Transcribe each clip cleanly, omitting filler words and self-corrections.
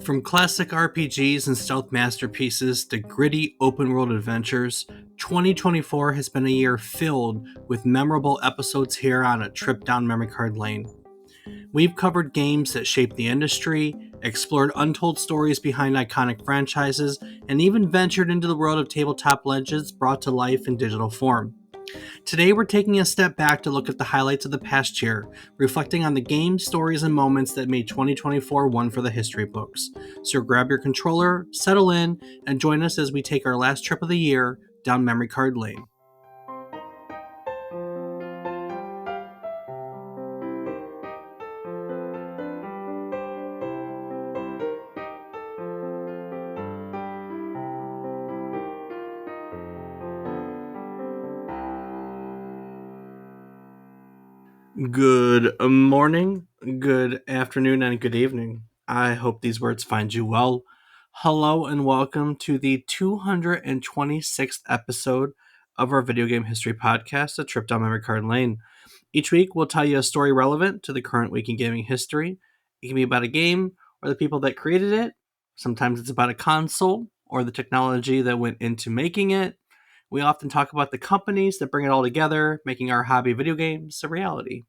From classic RPGs and stealth masterpieces to gritty open world adventures, 2024 has been a year filled with memorable episodes here on a trip down memory card lane. We've covered games that shaped the industry, explored untold stories behind iconic franchises, and even ventured into the world of tabletop legends brought to life in digital form. Today, we're taking a step back to look at the highlights of the past year, reflecting on the games, stories, and moments that made 2024 one for the history books. So grab your controller, settle in, and join us as we take our last trip of the year down memory card lane. Good morning, good afternoon, and good evening. I hope these words find you well. Hello, and welcome to the 226th episode of our video game history podcast, A Trip Down Memory Card Lane. Each week, we'll tell you a story relevant to the current week in gaming history. It can be about a game or the people that created it. Sometimes it's about a console or the technology that went into making it. We often talk about the companies that bring it all together, making our hobby video games a reality.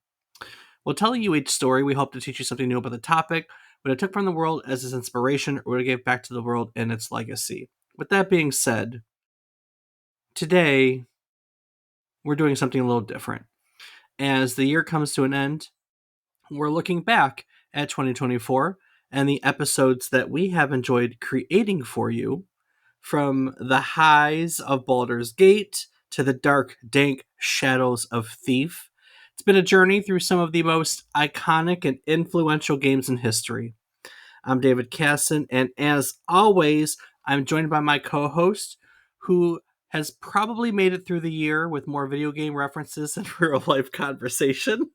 We'll tell you each story. We hope to teach you something new about the topic, what it took from the world as its inspiration, or what it gave back to the world and its legacy. With that being said, today we're doing something a little different. As the year comes to an end, we're looking back at 2024 and the episodes that we have enjoyed creating for you, from the highs of Baldur's Gate to the dark, dank shadows of Thief. It's been a journey through some of the most iconic and influential games in history. I'm David Casson, and as always, I'm joined by my co host, who has probably made it through the year with more video game references than real life conversation.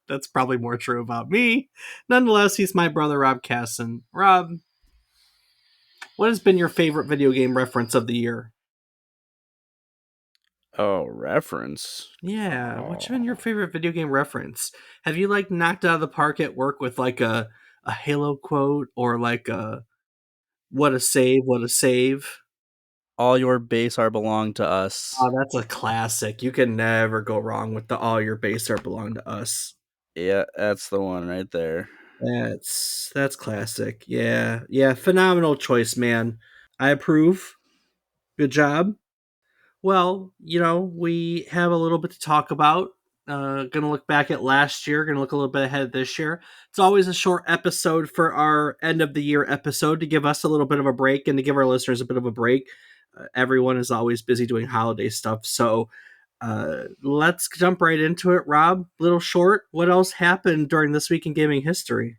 That's probably more true about me. Nonetheless, he's my brother, Rob Casson. Rob, what has been your favorite video game reference of the year? Oh, reference. Yeah, what's been your Oh, favorite video game reference? Have you like knocked out of the park at work with like a Halo quote or like a what a save, what a save? all your base are belong to us. Oh, that's a classic. You can never go wrong with the all your base are belong to us. Yeah, that's the one right there. That's classic. Yeah. Yeah, phenomenal choice, man. I approve. Good job. Well, we have a little bit to talk about. Gonna look back at last year, gonna look a little bit ahead this year. It's always a short episode for our end of the year episode to give us a little bit of a break and to give our listeners a bit of a break. Everyone is always busy doing holiday stuff. So let's jump right into it. Rob, little short, what else happened during this week in gaming history?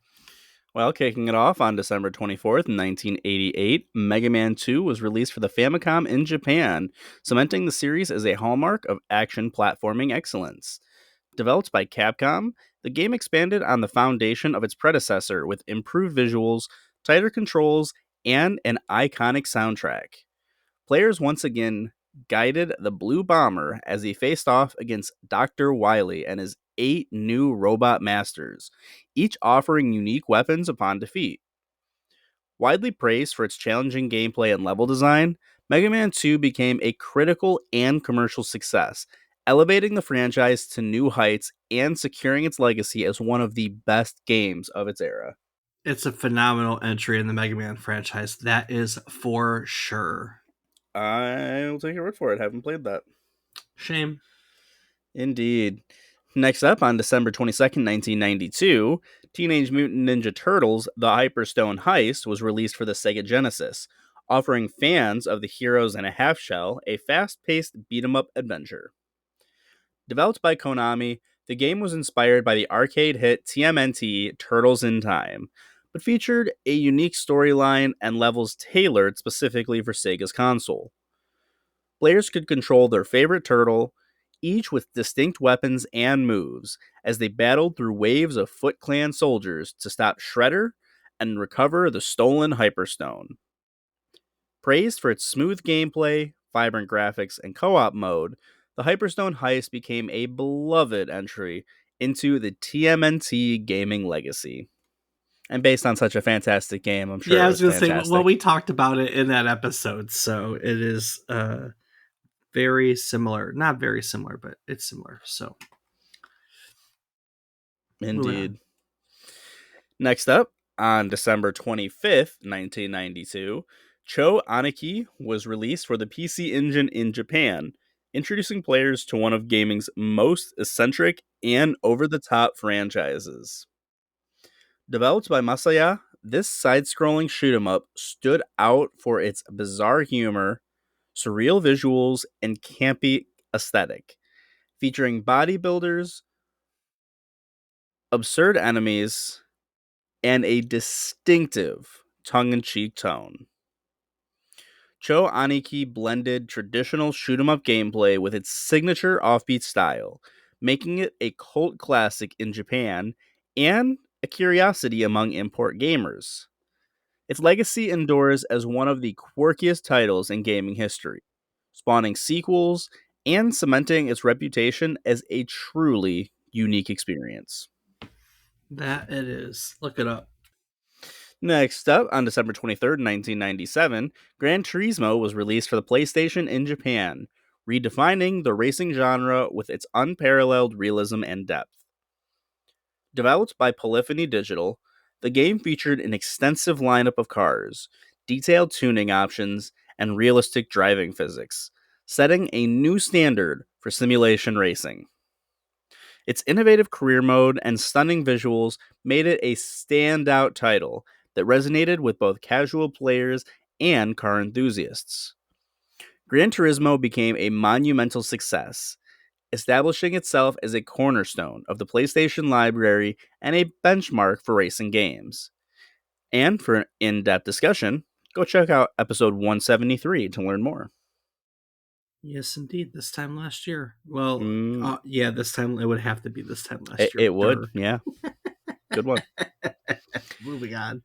Well, kicking it off on December 24th, 1988, Mega Man 2 was released for the Famicom in Japan, cementing the series as a hallmark of action platforming excellence. Developed by Capcom, the game expanded on the foundation of its predecessor with improved visuals, tighter controls, and an iconic soundtrack. Players once again guided the Blue Bomber as he faced off against Dr. Wily and his 8 new robot masters, each offering unique weapons upon defeat. Widely praised for its challenging gameplay and level design, Mega Man 2 became a critical and commercial success, elevating the franchise to new heights and securing its legacy as one of the best games of its era. It's a phenomenal entry in the Mega Man franchise. That is for sure. I'll take your word for it. Haven't played that. Shame. Indeed. Next up, on December 22nd, 1992, Teenage Mutant Ninja Turtles The Hyperstone Heist was released for the Sega Genesis, offering fans of the Heroes in a Half Shell a fast paced beat 'em up adventure. Developed by Konami, the game was inspired by the arcade hit TMNT Turtles in Time, but featured a unique storyline and levels tailored specifically for Sega's console. Players could control their favorite turtle, each with distinct weapons and moves, as they battled through waves of Foot Clan soldiers to stop Shredder and recover the stolen Hyperstone. Praised for its smooth gameplay, vibrant graphics, and co op mode, the Hyperstone Heist became a beloved entry into the TMNT gaming legacy. And based on such a fantastic game, I'm sure Yeah, it I was was gonna say, well, fantastic. we talked about it in that episode, so it is very similar. Not very similar, but it's similar. So moving on. Indeed. Next up, on December 25th, 1992, Cho Aniki was released for the PC Engine in Japan, introducing players to one of gaming's most eccentric and over the top franchises. Developed by Masaya, this side scrolling shoot 'em up stood out for its bizarre humor, surreal visuals, and campy aesthetic, featuring bodybuilders, absurd enemies, and a distinctive tongue in cheek tone. Cho Aniki blended traditional shoot 'em up gameplay with its signature offbeat style, making it a cult classic in Japan and a curiosity among import gamers. Its legacy endures as one of the quirkiest titles in gaming history, spawning sequels and cementing its reputation as a truly unique experience. That it is. Look it up. Next up, on December 23rd, 1997, Gran Turismo was released for the PlayStation in Japan, redefining the racing genre with its unparalleled realism and depth. Developed by Polyphony Digital, the game featured an extensive lineup of cars, detailed tuning options, and realistic driving physics, setting a new standard for simulation racing. Its innovative career mode and stunning visuals made it a standout title that resonated with both casual players and car enthusiasts. Gran Turismo became a monumental success, establishing itself as a cornerstone of the PlayStation library and a benchmark for racing games. And for an in depth discussion, go check out episode 173 to learn more. Yes, indeed. This time last year. Well, Mm, yeah, this time it would have to be this time last it, year. it would, yeah. Good one. Moving on.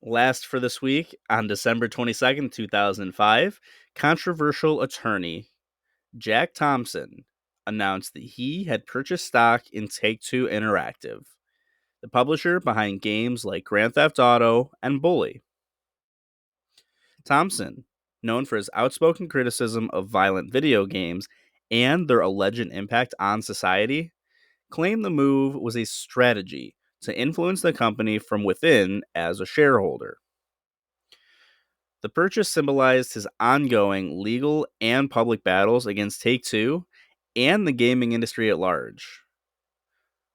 Last for this week, on December 22nd, 2005, controversial attorney Jack Thompson announced that he had purchased stock in Take-Two Interactive, the publisher behind games like Grand Theft Auto and Bully. Thompson, known for his outspoken criticism of violent video games and their alleged impact on society, claimed the move was a strategy to influence the company from within as a shareholder. The purchase symbolized his ongoing legal and public battles against Take Two and the gaming industry at large.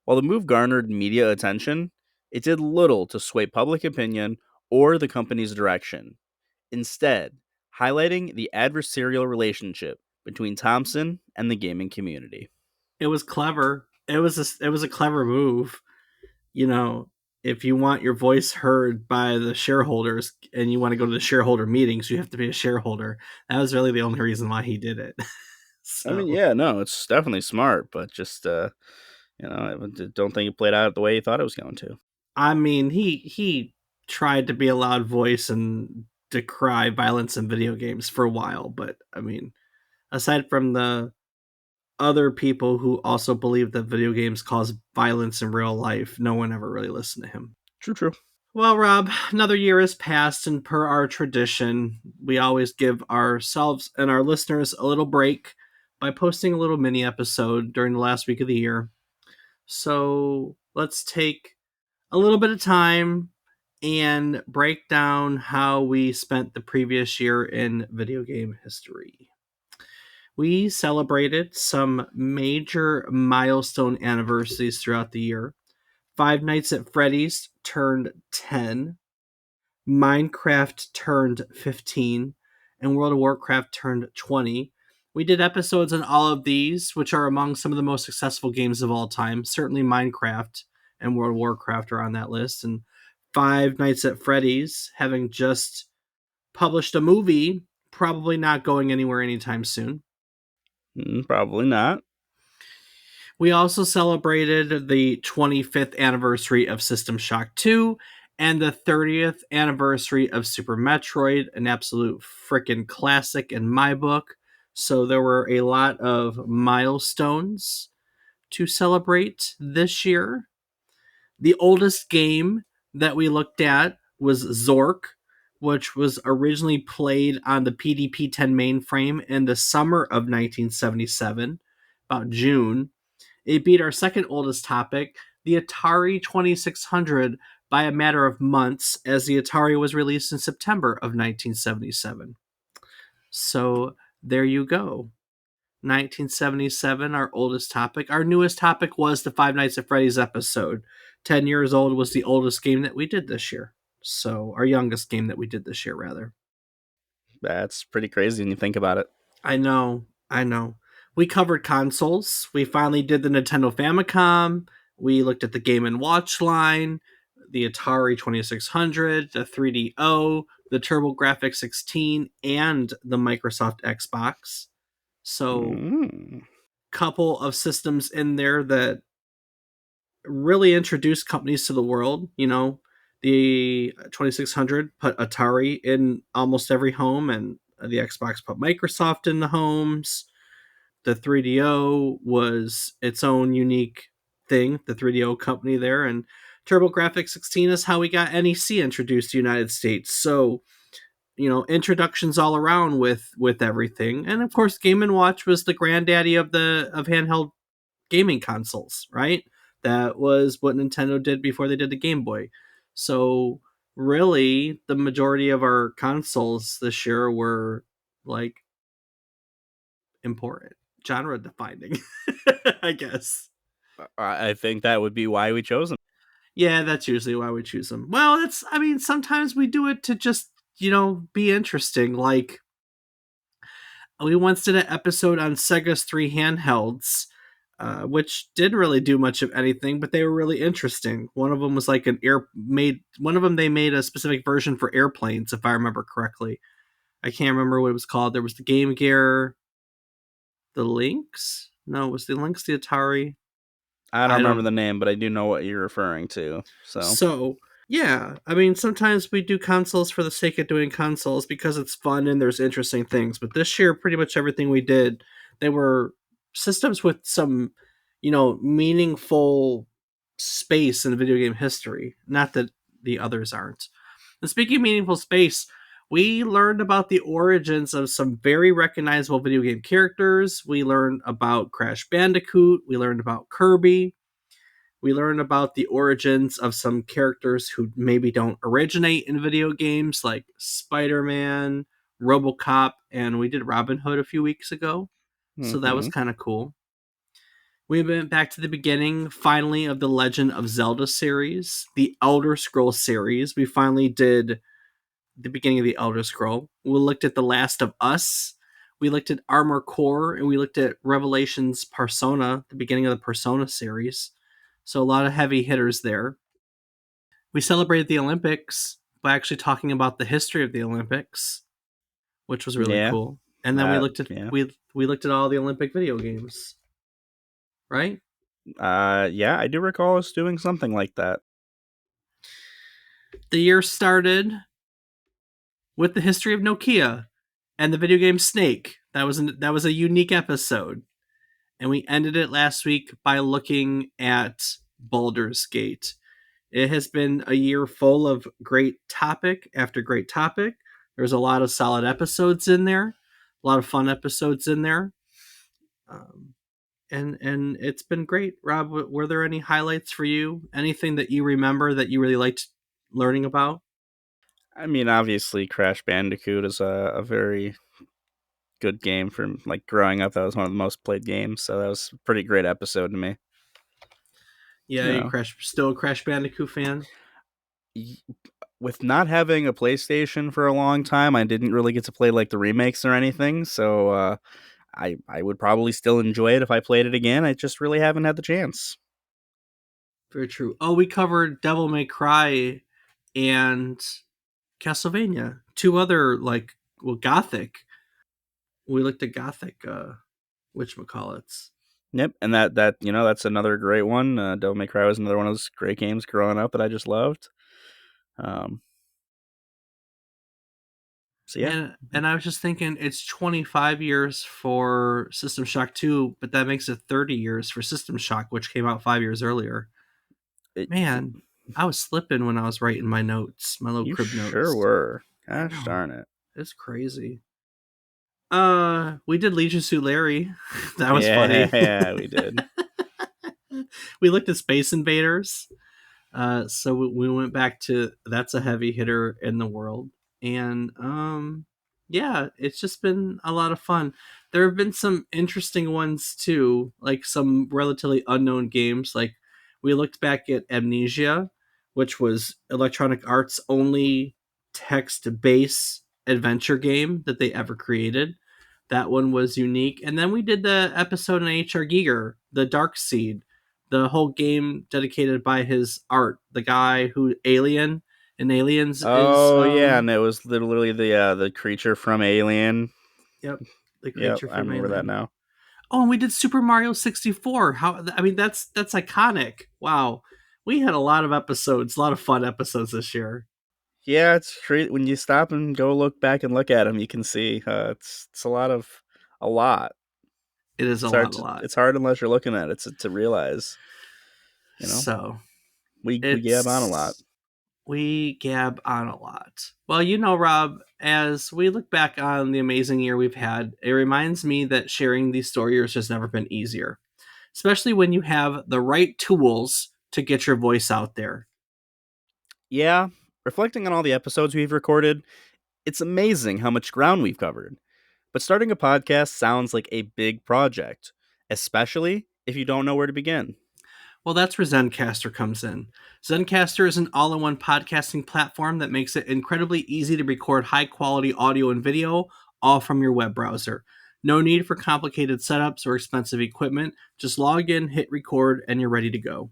While the move garnered media attention, it did little to sway public opinion or the company's direction, instead, highlighting the adversarial relationship between Thompson and the gaming community. It was clever. It was a clever move. You know, if you want your voice heard by the shareholders and you want to go to the shareholder meetings, you have to be a shareholder. That was really the only reason why he did it. I mean, So, yeah, no, it's definitely smart, but just I don't think it played out the way he thought it was going to. I mean, he tried to be a loud voice and decry violence in video games for a while, but I mean, aside from the other people who also believe that video games cause violence in real life, no one ever really listened to him. True, true. Well, Rob, another year has passed, and per our tradition, we always give ourselves and our listeners a little break by posting a little mini episode during the last week of the year. So let's take a little bit of time and break down how we spent the previous year in video game history. We celebrated some major milestone anniversaries throughout the year. Five Nights at Freddy's turned 10, Minecraft turned 15, and World of Warcraft turned 20. We did episodes on all of these, which are among some of the most successful games of all time. Certainly, Minecraft and World of Warcraft are on that list. And Five Nights at Freddy's, having just published a movie, probably not going anywhere anytime soon. Probably not. We also celebrated the 25th anniversary of System Shock 2 and the 30th anniversary of Super Metroid, an absolute freaking classic in my book. So there were a lot of milestones to celebrate this year. The oldest game that we looked at was Zork, which was originally played on the PDP-10 mainframe in the summer of 1977, about June. It beat our second oldest topic, the Atari 2600, by a matter of months, as the Atari was released in September of 1977. So there you go. 1977, our oldest topic. Our newest topic was the Five Nights at Freddy's episode. 10 years old was the oldest game that we did this year. So, our youngest game that we did this year, rather. That's pretty crazy when you think about it. I know, I know. We covered consoles. We finally did the Nintendo Famicom. We looked at the Game and Watch line, the Atari 2600, the 3DO, the TurboGrafx 16, and the Microsoft Xbox. So, Mm. couple of systems in there that really introduced companies to the world. You know, the 2600 put Atari in almost every home, and the Xbox put Microsoft in the homes. The 3DO was its own unique thing, the 3DO company there, and TurboGrafx 16 is how we got NEC introduced to the United States. So, you know, introductions all around with everything. And of course, Game and Watch was the granddaddy of handheld gaming consoles, right? That was what Nintendo did before they did the Game Boy. So really, the majority of our consoles this year were like important, genre defining, I guess. I think that would be why we chose them. Yeah, that's usually why we choose them. Well, it's, I mean, sometimes we do it to just, you know, be interesting. Like, we once did an episode on Sega's three handhelds, which didn't really do much of anything, but they were really interesting. One of them was like an air made. One of them they made a specific version for airplanes, if I remember correctly. I can't remember what it was called. There was the Game Gear, the Lynx. No, it was the Lynx, the Atari. I don't I remember don't. the name, but I do know what you're referring to. So, So yeah, I mean, sometimes we do consoles for the sake of doing consoles because it's fun and there's interesting things. But this year, pretty much everything we did, they were systems with some, you know, meaningful space in video game history. Not that the others aren't. And speaking of meaningful space, we learned about the origins of some very recognizable video game characters. We learned about Crash Bandicoot. We learned about Kirby. We learn about the origins of some characters who maybe don't originate in video games, like Spider Man, Robocop, and we did Robin Hood a few weeks ago. So that was mm-hmm. kind of cool. We went back to the beginning, finally, of the Legend of Zelda series, the Elder Scroll series. We finally did the beginning of the Elder Scroll. We looked at The Last of Us. We looked at Armor Core, and we looked at Revelations Persona, the beginning of the Persona series. So a lot of heavy hitters there. We celebrated the Olympics by actually talking about the history of the Olympics, which was really Yeah, cool. And then that yeah, we looked at all the Olympic video games, right? yeah. I do recall us doing something like that. The year started with the history of Nokia and the video game Snake. That was a unique episode. And we ended it last week by looking at Baldur's Gate. It has been a year full of great topic after great topic. There's a lot of solid episodes in there, a lot of fun episodes in there, um, and it's been great. Rob, were there any highlights for you? Anything that you remember that you really liked learning about? I mean, obviously, Crash Bandicoot is a very good game from like growing up. That was one of the most played games, so that was a pretty great episode to me. Yeah, You you know, Crash still a Crash Bandicoot fan? y- with not having a PlayStation for a long time, I didn't really get to play like the remakes or anything. So I would probably still enjoy it if I played it again. I just really haven't had the chance. Very true. Oh, we covered Devil May Cry and Castlevania. Two other like well Gothic. We looked at Gothic whatchamacallits. Yep, and that that's another great one. Devil May Cry was another one of those great games growing up that I just loved. Um, so yeah, And I was just thinking it's 25 years for System Shock 2, but that makes it 30 years for System Shock, which came out 5 years earlier. It, Man, I was slipping when I was writing my notes, my little you crib sure notes. were. I Gosh know. darn it. It's crazy. We did Leisure Suit Larry. That was funny. Yeah, we did. We looked at Space Invaders. So we went back to that's a heavy hitter in the world, and yeah, it's just been a lot of fun. There have been some interesting ones too, like some relatively unknown games. Like we looked back at Amnesia, which was Electronic Arts' only text-based adventure game that they ever created. That one was unique. And then we did the episode on HR Giger, the Dark Seed, the whole game dedicated by his art. The guy who Alien and Aliens is Oh yeah, and it was literally the creature from Alien. yep, the Yep, creature I from remember that Alien. now. Oh, and we did Super Mario 64. How I mean that's iconic. Wow. We had a lot of episodes, a lot of fun episodes this year. Yeah, it's crazy when you stop and go look back and look at them. You can see it's a lot. It is a lot, a lot. It's hard unless you're looking at it to realize. You know, So we gab on a lot. it's we gab on a lot. Well, you know, Rob, as we look back on the amazing year we've had, it reminds me that sharing these stories has never been easier, especially when you have the right tools to get your voice out there. Yeah, reflecting on all the episodes we've recorded, it's amazing how much ground we've covered. But starting a podcast sounds like a big project, especially if you don't know where to begin. Well, that's where Zencaster comes in. Zencaster is an all in one podcasting platform that makes it incredibly easy to record high quality audio and video, all from your web browser. No need for complicated setups or expensive equipment. Just log in, hit record, and you're ready to go.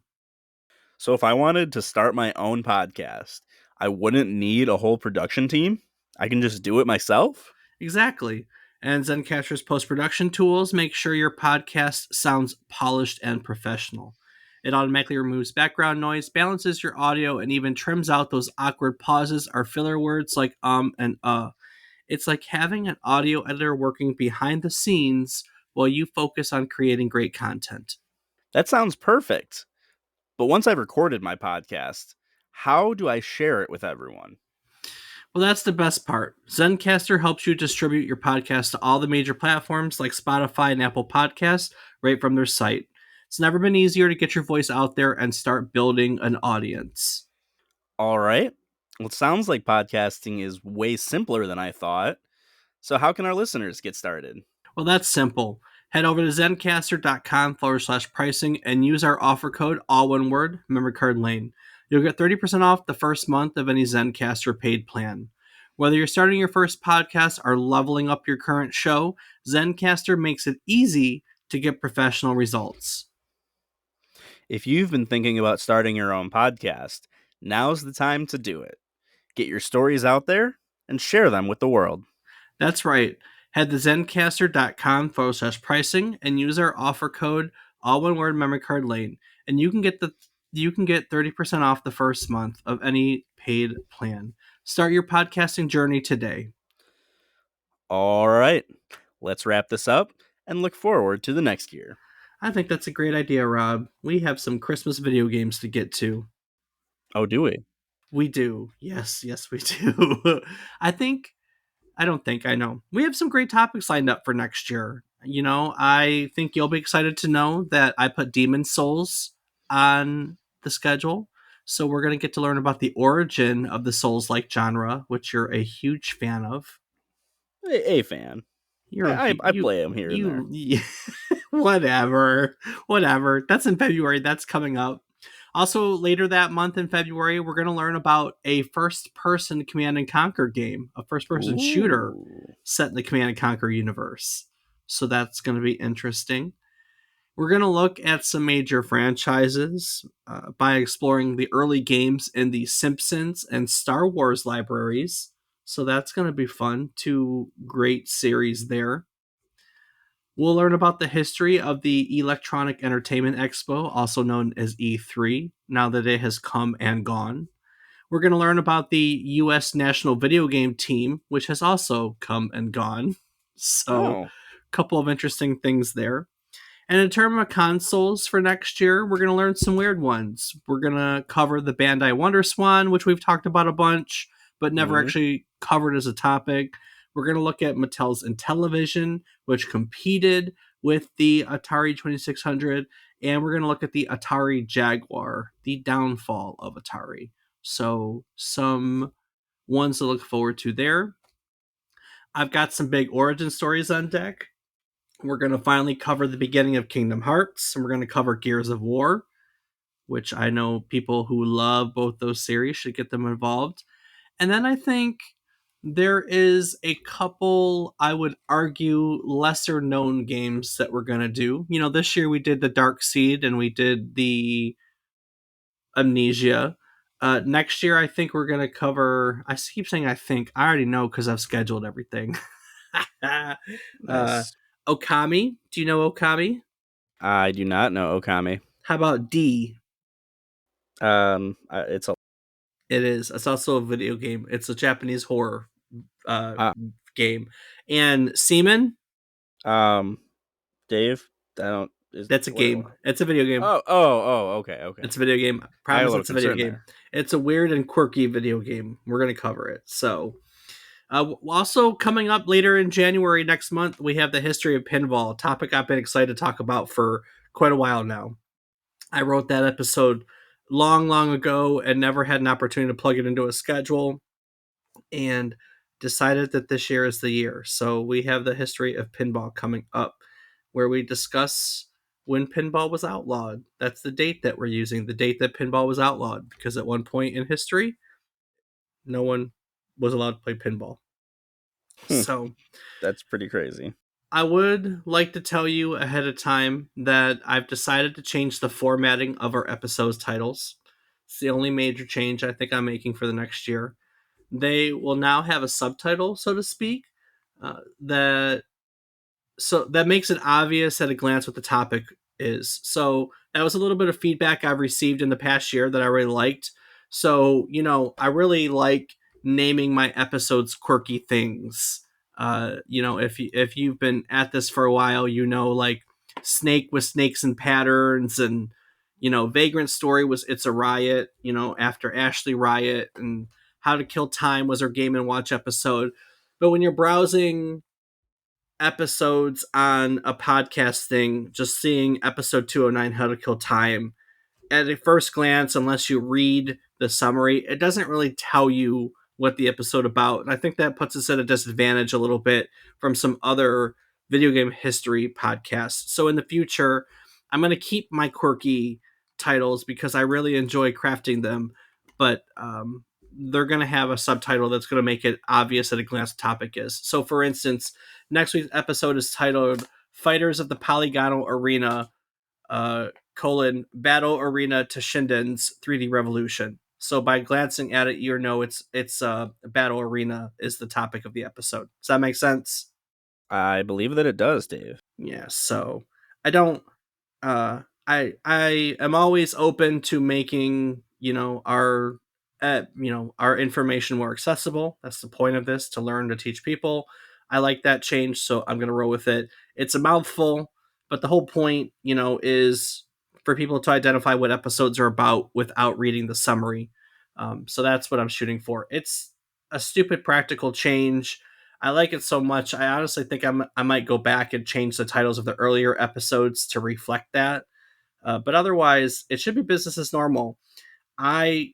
So if I wanted to start my own podcast, I wouldn't need a whole production team. I can just do it myself. Exactly. And Zencaster's post production tools make sure your podcast sounds polished and professional. It automatically removes background noise, balances your audio, and even trims out those awkward pauses or filler words like and uh. It's like having an audio editor working behind the scenes while you focus on creating great content. That sounds perfect. But once I've recorded my podcast, how do I share it with everyone? Well, that's the best part. Zencaster helps you distribute your podcast to all the major platforms like Spotify and Apple Podcasts right from their site. It's never been easier to get your voice out there and start building an audience. All right. Well, it sounds like podcasting is way simpler than I thought. So, how can our listeners get started? Well, that's simple. Head over to zencaster.com/pricing and use our offer code, all one word, memory card lane. You'll get 30% off the first month of any Zencaster paid plan. Whether you're starting your first podcast or leveling up your current show, Zencaster makes it easy to get professional results. If you've been thinking about starting your own podcast, now's the time to do it. Get your stories out there and share them with the world. That's right. Head to zencaster.com/pricing and use our offer code, all one word, memory card lane, and you can get 30% off the first month of any paid plan. Start your podcasting journey today. All right, let's wrap this up and look forward to the next year. I think that's a great idea, Rob. We have some Christmas video games to get to. Oh, do we? We do. Yes, yes, we do. I think I don't think I know. We have some great topics lined up for next year. You know, I think you'll be excited to know that I put Demon Souls on the schedule. So we're going to get to learn about the origin of the Souls like genre, which you're a huge fan of. A fan. You're a I play them here and there. whatever. Whatever. That's in February. That's coming up. Also, later that month in February, we're going to learn about a first person Command and Conquer game, a first person shooter Ooh. set in the Command and Conquer universe. So that's going to be interesting. We're going to look at some major franchises by exploring the early games in the Simpsons and Star Wars libraries. So that's going to be fun. Two great series there. We'll learn about the history of the Electronic Entertainment Expo, also known as E3, now that it has come and gone. We're going to learn about the US National Video Game Team, which has also come and gone. So, Oh, a couple of interesting things there. And in terms of consoles for next year, we're going to learn some weird ones. We're going to cover the Bandai Wonder Swan, which we've talked about a bunch, but never Hmm. actually covered as a topic. We're going to look at Mattel's Intellivision, which competed with the Atari 2600. And we're going to look at the Atari Jaguar, the downfall of Atari. So, some ones to look forward to there. I've got some big origin stories on deck. We're going to finally cover the beginning of Kingdom Hearts, and we're going to cover Gears of War, which I know people who love both those series should get them involved. And then I think there is a couple, I would argue, lesser known games that we're going to do. You know, this year we did the Dark Seed and we did the Amnesia. Next year, I think we're going to cover. I keep saying I think. I already know because I've scheduled everything. uh, Nice. Okami. Do you know Okami? I do not know Okami. How about D? It's a It is. It's also a video game. It's a Japanese horror uh, uh, game. And Seaman, um, Dave. I don't. Is that's a what? game. It's a video game. Okay, okay. It's a video game. I I had a promise little it's a video concern game. there. It's a weird and quirky video game. We're going to cover it. So, also coming up later in January next month, we have the history of pinball, a topic I've been excited to talk about for quite a while now. I wrote that episode long, long ago and never had an opportunity to plug it into a schedule, and decided that this year is the year. So we have the history of pinball coming up, where we discuss when pinball was outlawed. That's the date that we're using, the date that pinball was outlawed, because at one point in history, no one was allowed to play pinball. Hmm, So that's pretty crazy. I would like to tell you ahead of time that I've decided to change the formatting of our episodes titles. It's the only major change I think I'm making for the next year. They will now have a subtitle, so to speak, that that makes it obvious at a glance what the topic is. So that was a little bit of feedback I've received in the past year that I really liked. So, you know, I really like naming my episodes quirky things. You know, if you've been at this for a while, you know, like Snake with Snakes and Patterns, and you know, Vagrant Story was It's a Riot, you know, after Ashley Riot, and How to Kill Time was our Game and Watch episode. But when you're browsing episodes on a podcast thing, just seeing episode 209, How to Kill Time, at a first glance, unless you read the summary, it doesn't really tell you what the episode about. And I think that puts us at a disadvantage a little bit from some other video game history podcasts. So in the future, I'm going to keep my quirky titles because I really enjoy crafting them, but they're going to have a subtitle that's going to make it obvious at a glance what the topic is. So for instance, next week's episode is titled Fighters of the Polygonal Arena, Battle Arena to Shinden's 3D Revolution. So by glancing at it, you know it's Battle Arena is the topic of the episode. Does that make sense? I believe that it does, Dave. Yeah. So I don't. I am always open to making our information more accessible. That's the point of this, to learn to teach people. I like that change, so I'm gonna roll with it. It's a mouthful, but the whole point, is for people to identify what episodes are about without reading the summary. So that's what I'm shooting for. It's a stupid practical change. I like it so much. I honestly think I might go back and change the titles of the earlier episodes to reflect that. But otherwise, it should be business as normal. I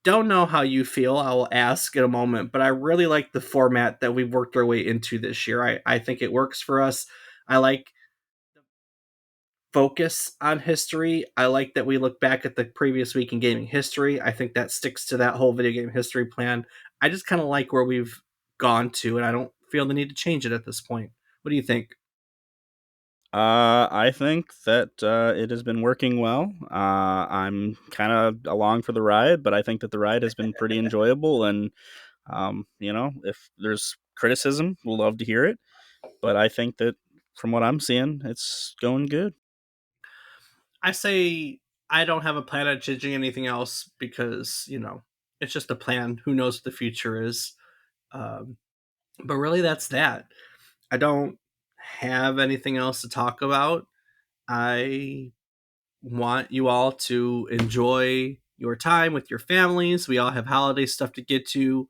don't know how you feel. I will ask in a moment, but I really like the format that we've worked our way into this year. I think it works for us. I like focus on history. I like that we look back at the previous week in gaming history. I think that sticks to that whole video game history plan. I just kind of like where we've gone to, and I don't feel the need to change it at this point. What do you think? I think that it has been working well. I'm kind of along for the ride, but I think that the ride has been pretty enjoyable. And if there's criticism, we'll love to hear it. But I think that from what I'm seeing, it's going good. I say I don't have a plan on changing anything else because, it's just a plan. Who knows what the future is? Um, but really, that's that. I don't have anything else to talk about. I want you all to enjoy your time with your families. We all have holiday stuff to get to.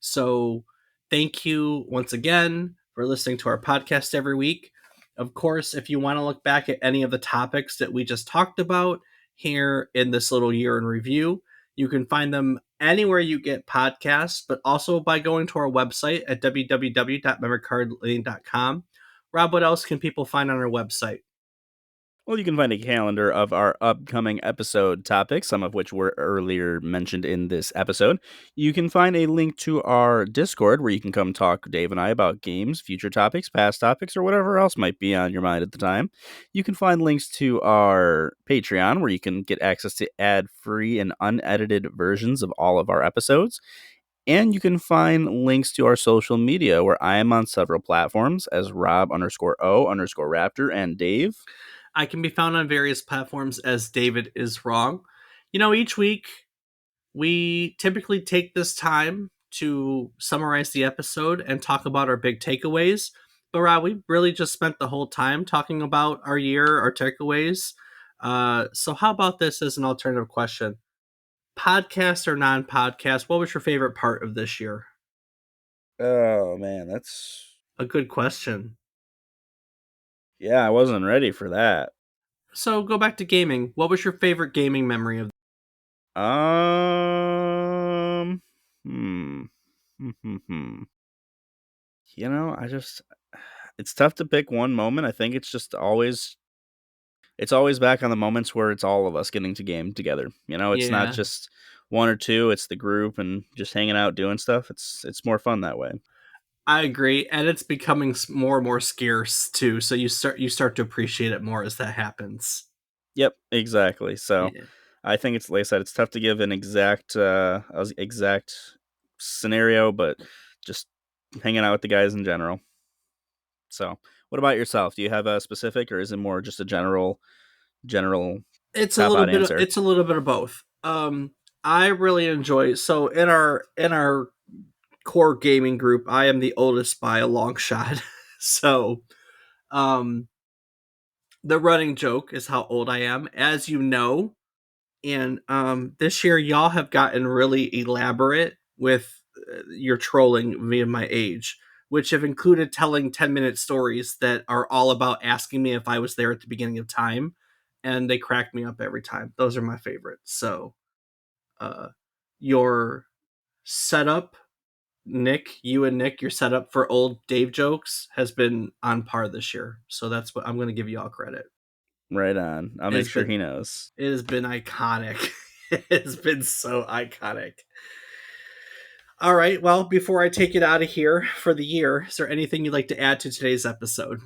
So, thank you once again for listening to our podcast every week. Of course, if you want to look back at any of the topics that we just talked about here in this little year in review, you can find them anywhere you get podcasts, but also by going to our website at www.memorycardlane.com. Rob, what else can people find on our website? Well, you can find a calendar of our upcoming episode topics, some of which were earlier mentioned in this episode. You can find a link to our Discord where you can come talk Dave and I about games, future topics, past topics, or whatever else might be on your mind at the time. You can find links to our Patreon where you can get access to ad-free and unedited versions of all of our episodes. And you can find links to our social media where I am on several platforms as Rob_O_Raptor and Dave. I can be found on various platforms as David is Wrong. Each week we typically take this time to summarize the episode and talk about our big takeaways. But Rob, we really just spent the whole time talking about our year, our takeaways. So how about this as an alternative question? Podcast or non-podcast? What was your favorite part of this year? Oh man, that's A good question. yeah, I wasn't ready for that. So go back to gaming. What was your favorite gaming memory of? Um, hmm, hmm. I just it's tough to pick one moment. I think it's always back on the moments where it's all of us getting to game together. It's not Yeah, just one or two, it's the group and just hanging out doing stuff. It's more fun that way. I agree, and it's becoming more and more scarce too. So you start to appreciate it more as that happens. Yep, exactly. So, Yeah. I think it's like I said, it's tough to give an exact scenario, but just hanging out with the guys in general. So, what about yourself? Do you have a specific, or is it more just a general It's a cop little out bit. Of, answer? it's a little bit of both. I really enjoy. So in our core gaming group, I am the oldest by a long shot. So, um, the running joke is how old I am, as you know. And this year, y'all have gotten really elaborate with your trolling via my age, which have included telling 10-minute stories that are all about asking me if I was there at the beginning of time. And they crack me up every time. Those are my favorites. So, uh, your setup, Nick, you and Nick, your setup for old Dave jokes has been on par this year. So that's what I'm going to give you all credit. Right on. I'll It make has sure been he knows. it has been iconic. It has been so iconic. All right. Well, before I take it out of here for the year, is there anything you'd like to add to today's episode?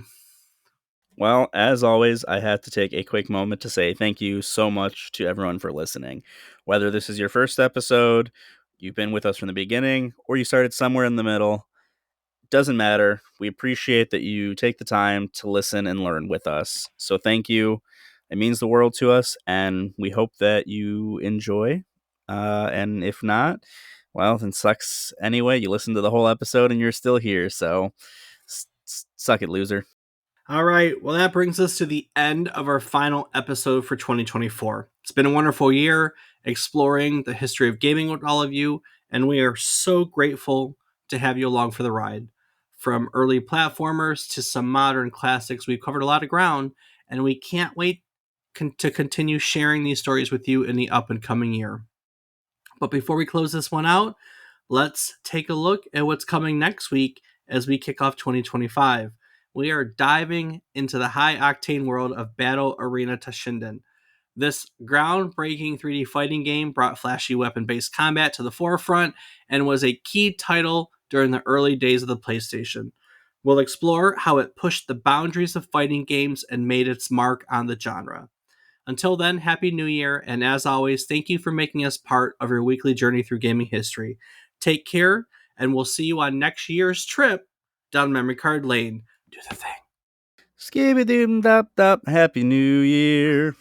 Well, as always, I have to take a quick moment to say thank you so much to everyone for listening. Whether this is your first episode, you've been with us from the beginning, or you started somewhere in the middle, doesn't matter. We appreciate that you take the time to listen and learn with us. So thank you. It means the world to us, and we hope that you enjoy. And if not, well, then sucks anyway. You listened to the whole episode and you're still here. So suck it, loser. All right. Well, that brings us to the end of our final episode for 2024. It's been a wonderful year exploring the history of gaming with all of you, and we are so grateful to have you along for the ride. From early platformers to some modern classics, we've covered a lot of ground, and we can't wait to continue sharing these stories with you in the up and coming year. But before we close this one out, let's take a look at what's coming next week as we kick off 2025. We are diving into the high octane world of Battle Arena Toshinden. This groundbreaking 3D fighting game brought flashy weapon based combat to the forefront and was a key title during the early days of the PlayStation. We'll explore how it pushed the boundaries of fighting games and made its mark on the genre. Until then, Happy New Year, and as always, thank you for making us part of your weekly journey through gaming history. Take care, and we'll see you on next year's trip down Memory Card Lane. Do the thing. Skibby doom dop dop. Happy New Year.